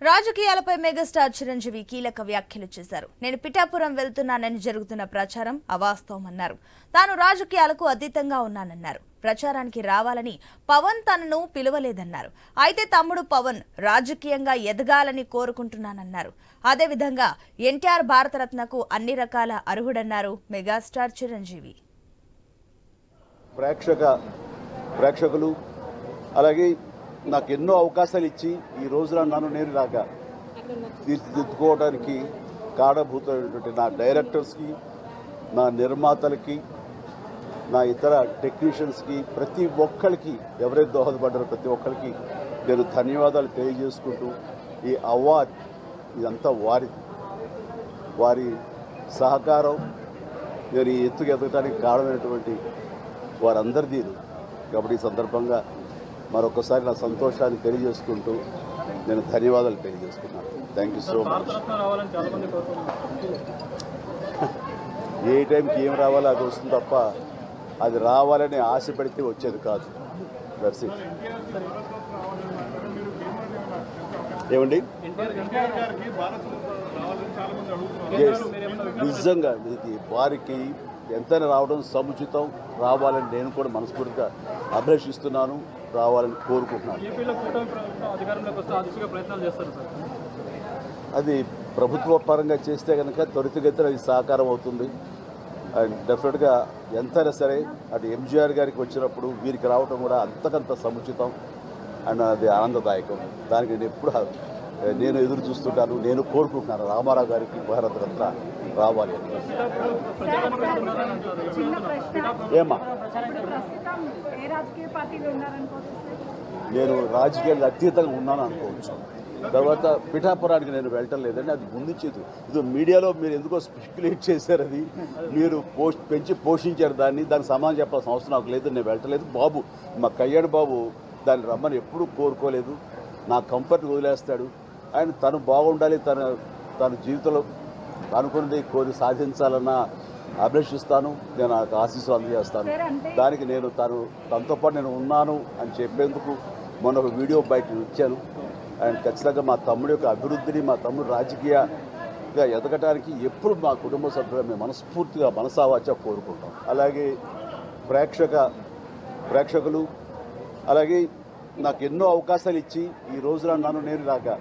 రాజకీయాలపై మెగాస్టార్ చిరంజీవి కీలక వ్యాఖ్యలు చేశారు. నేను పిఠాపురం వెళ్తున్నానని జరుగుతున్న ప్రచారం అవాస్తవమన్నారు. తాను రాజకీయాలకు అతీతంగా ఉన్నానన్నారు. ప్రచారానికి రావాలని పవన్ తనను పిలువలేదన్నారు. అయితే తమ్ముడు పవన్ రాజకీయంగా ఎదగాలని కోరుకుంటున్నానన్నారు. అదేవిధంగా ఎన్టీఆర్ భారతరత్నకు అన్ని రకాల అర్హుడన్నారు మెగాస్టార్ చిరంజీవి. ప్రేక్షకులు అలాగే నాకు ఎన్నో అవకాశాలు ఇచ్చి ఈ రోజున నన్ను నేను ఇలాగా తీర్చిదిద్దుకోవడానికి కారణభూతమైనటువంటి నా డైరెక్టర్స్కి, నా నిర్మాతలకి, నా ఇతర టెక్నీషియన్స్కి, ప్రతి ఒక్కరికి ఎవరైతే దోహదపడ్డారో ప్రతి ఒక్కరికి నేను ధన్యవాదాలు తెలియజేసుకుంటూ ఈ అవార్డ్ ఇదంతా వారి సహకారం నేను ఈ ఎత్తుకు ఎదగడానికి కారణమైనటువంటి వారందరిదీ. కాబట్టి ఈ సందర్భంగా మరొకసారి నా సంతోషాన్ని తెలియజేసుకుంటూ నేను ధన్యవాదాలు తెలియజేసుకున్నాను. Thank you so much. ఏ టైంకి ఏం రావాలో అది వస్తుంది తప్ప అది రావాలని ఆశ పెడితే వచ్చేది కాదు. That's it. ఏమండి నిజంగా ఇది వారికి ఎంతైనా రావడం సముచితం. రావాలని నేను కూడా మనస్ఫూర్తిగా అభిలషిస్తున్నాను, రావాలని కోరుకుంటున్నాను. అది ప్రభుత్వ పరంగా చేస్తే కనుక త్వరితగతిన అది సాకారం అవుతుంది. అండ్ డెఫినెట్గా ఎంతైనా సరే అటు ఎంజీఆర్ గారికి వచ్చినప్పుడు వీరికి రావడం కూడా అంతకంత సముచితం అండ్ అది ఆనందదాయకం. దానికి నేను ఎదురు చూస్తుంటాను, నేను కోరుకుంటున్నాను రామారావు గారికి భారతరత్న రావాలి. ఏమా నేను రాజకీయాలకు అతీతంగా ఉన్నాను అనుకోవచ్చు. తర్వాత పిఠాపురానికి నేను వెళ్ళటం లేదని అది ముందు చేతు ఇది మీడియాలో మీరు ఎందుకో స్పెక్యులేట్ చేశారు. అది మీరు పెంచి పోషించారు దానికి సమాధానం చెప్పాల్సిన అవసరం నాకు లేదు. నేను వెళ్ళటలేదు. బాబు మా కళ్యాణ్ బాబు దాన్ని రమ్మని ఎప్పుడూ కోరుకోలేదు. నా కంఫర్ట్ వదిలేస్తాడు. ఆయన తను బాగుండాలి, తన జీవితంలో అనుకున్నది కోరి సాధించాలన్న అభిలషిస్తాను. నేను నాకు ఆశీస్సు అందజేస్తాను. దానికి నేను తనతో పాటు నేను ఉన్నాను అని చెప్పేందుకు మొన్న ఒక వీడియో బయట ఇచ్చాను. అండ్ ఖచ్చితంగా మా తమ్ముడి యొక్క అభివృద్ధిని, మా తమ్ముడు రాజకీయంగా ఎదగటానికి ఎప్పుడు మా కుటుంబ సభ్యులు మేము మనస్ఫూర్తిగా మనసావాచ కోరుకుంటాం. అలాగే ప్రేక్షకులు అలాగే నాకు ఎన్నో అవకాశాలు ఇచ్చి ఈ రోజున నన్ను నేను ఇలాగా